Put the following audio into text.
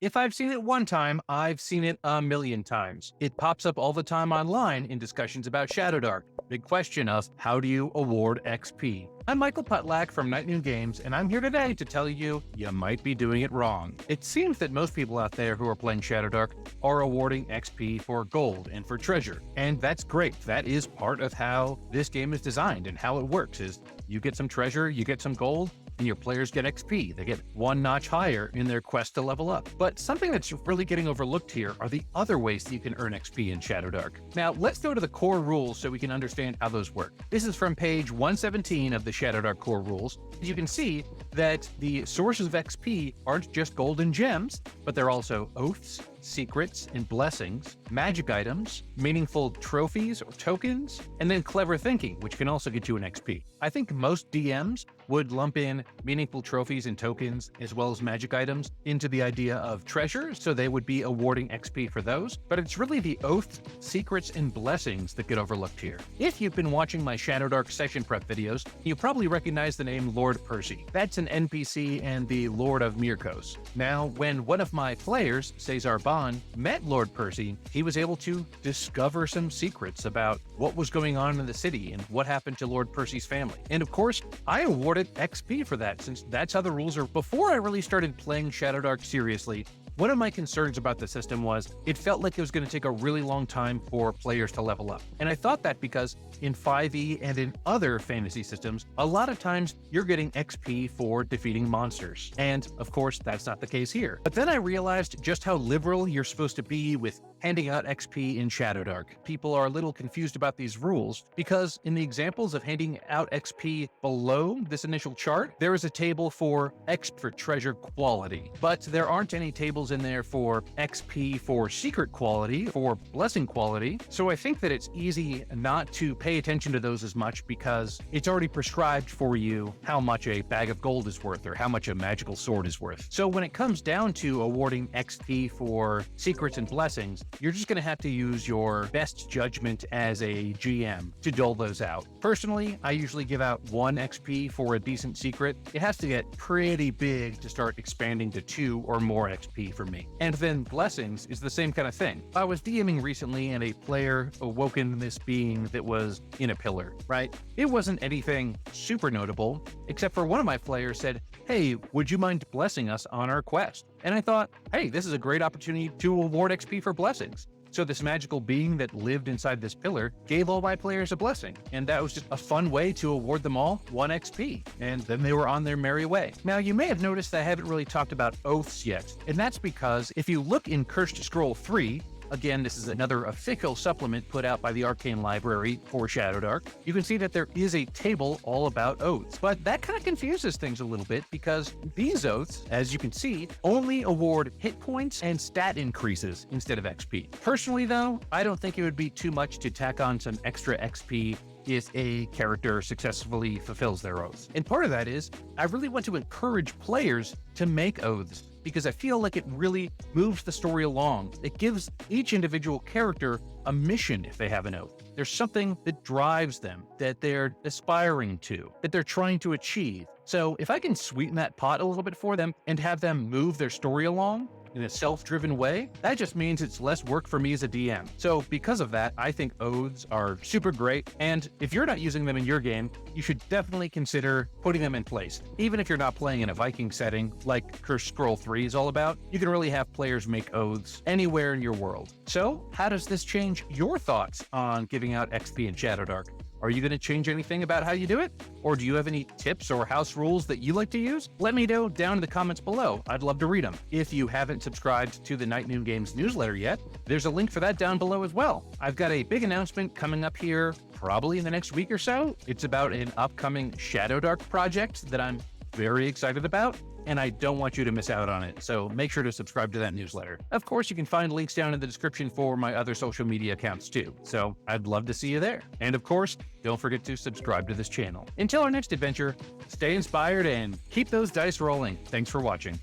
If I've seen it one time, I've seen it a million times. It pops up all the time online in discussions about Shadowdark. Big question of how do you award XP? I'm Michael Putlak from Night Noon Games, and I'm here today to tell you might be doing it wrong. It seems that most people out there who are playing Shadowdark are awarding XP for gold and for treasure, and that's great. That is part of how this game is designed and how it works is you get some treasure, you get some gold, and your players get XP. They get one notch higher in their quest to level up. But something that's really getting overlooked here are the other ways that you can earn XP in Shadowdark. Now, let's go to the core rules so we can understand how those work. This is from page 117 of the Shadowdark core rules. You can see that the sources of XP aren't just gold and gems, but they're also oaths, secrets, and blessings, magic items, meaningful trophies or tokens, and then clever thinking, which can also get you an XP. I think most DMs would lump in meaningful trophies and tokens as well as magic items into the idea of treasure, so they would be awarding XP for those, but it's really the oaths, secrets, and blessings that get overlooked here. If you've been watching my Shadowdark session prep videos, you probably recognize the name Lord Percy. That's an NPC and the Lord of Mirkos. Now, when one of my players, Cesar Bond, met Lord Percy, he was able to discover some secrets about what was going on in the city and what happened to Lord Percy's family. And of course, I awarded XP for that since that's how the rules are. Before I really started playing Shadowdark seriously, one of my concerns about the system was it felt like it was going to take a really long time for players to level up. And I thought that because in 5e and in other fantasy systems, a lot of times you're getting XP for defeating monsters. And of course, that's not the case here. But then I realized just how liberal you're supposed to be with handing out XP in Shadowdark. People are a little confused about these rules because in the examples of handing out XP below this initial chart, there is a table for X for treasure quality, but there aren't any tables in there for XP for secret quality, for blessing quality. So I think that it's easy not to pay attention to those as much because it's already prescribed for you how much a bag of gold is worth or how much a magical sword is worth. So when it comes down to awarding XP for secrets and blessings, you're just going to have to use your best judgment as a GM to dole those out. Personally, I usually give out 1 XP for a decent secret. It has to get pretty big to start expanding to 2 or more XP for me. And then blessings is the same kind of thing. I was DMing recently and a player awoken this being that was in a pillar, right? It wasn't anything super notable, except for one of my players said, "Hey, would you mind blessing us on our quest?" And I thought, hey, this is a great opportunity to award XP for blessings. So this magical being that lived inside this pillar gave all my players a blessing. And that was just a fun way to award them all 1 XP. And then they were on their merry way. Now, you may have noticed that I haven't really talked about oaths yet. And that's because if you look in Cursed Scroll 3, again, this is another official supplement put out by the Arcane Library for Shadowdark, you can see that there is a table all about oaths. But that kind of confuses things a little bit because these oaths, as you can see, only award hit points and stat increases instead of XP. Personally, though, I don't think it would be too much to tack on some extra XP if a character successfully fulfills their oaths. And part of that is, I really want to encourage players to make oaths because I feel like it really moves the story along. It gives each individual character a mission if they have an oath. There's something that drives them, that they're aspiring to, that they're trying to achieve. So if I can sweeten that pot a little bit for them and have them move their story along in a self-driven way, that just means it's less work for me as a DM. So because of that, I think oaths are super great. And if you're not using them in your game, you should definitely consider putting them in place. Even if you're not playing in a Viking setting like Cursed Scroll 3 is all about, you can really have players make oaths anywhere in your world. So how does this change your thoughts on giving out XP in Shadowdark? Are you going to change anything about how you do it? Or do you have any tips or house rules that you like to use? Let me know down in the comments below. I'd love to read them. If you haven't subscribed to the Night Noon Games newsletter yet, there's a link for that down below as well. I've got a big announcement coming up here probably in the next week or so. It's about an upcoming Shadowdark project that I'm very excited about, and I don't want you to miss out on it, so make sure to subscribe to that newsletter. Of course, you can find links down in the description for my other social media accounts too, so I'd love to see you there. And of course, don't forget to subscribe to this channel. Until our next adventure, stay inspired and keep those dice rolling. Thanks for watching.